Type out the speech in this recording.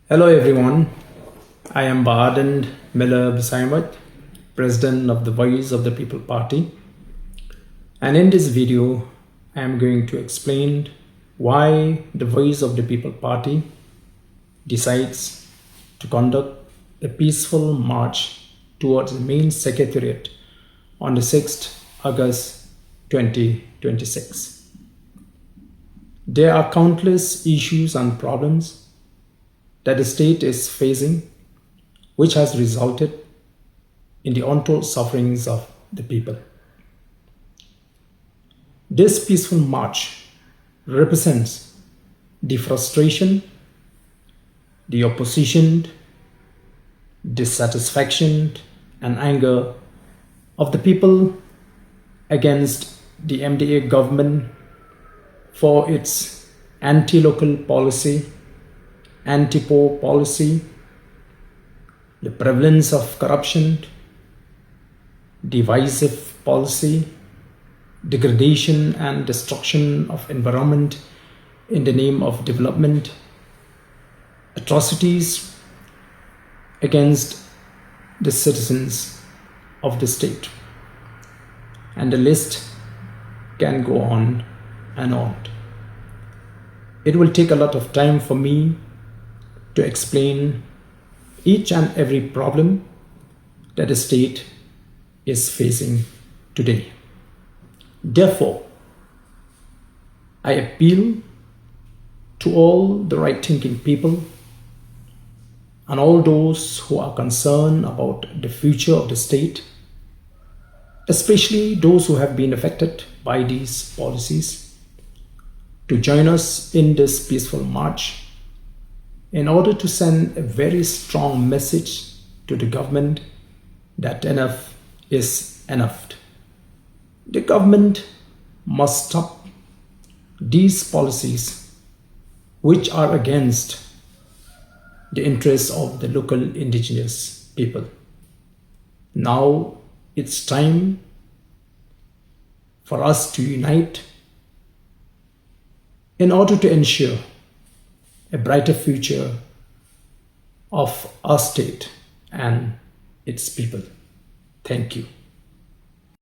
Hello everyone, I am Arden President of the Voice of the People Party, and in this video I am going to explain why the Voice of the People Party decides to conduct a peaceful march towards the main secretariat on the 6th August 2026. There are countless issues and problems that the state is facing, which has resulted in the untold sufferings of the people. This peaceful march represents the frustration, the opposition, dissatisfaction, and anger of the people against the MDA government for its anti-local policy, anti-poor policy, the prevalence of corruption, divisive policy, degradation and destruction of environment in the name of development, atrocities against the citizens of the state. And the list can go on and on. It will take a lot of time for me to explain each and every problem that the state is facing today. Therefore, I appeal to all the right-thinking people and all those who are concerned about the future of the state, especially those who have been affected by these policies, to join us in this peaceful march in order to send a very strong message to the government that enough is enough. The government must stop these policies which are against the interests of the local indigenous people. Now it's time for us to unite in order to ensure a brighter future of our state and its people. Thank you.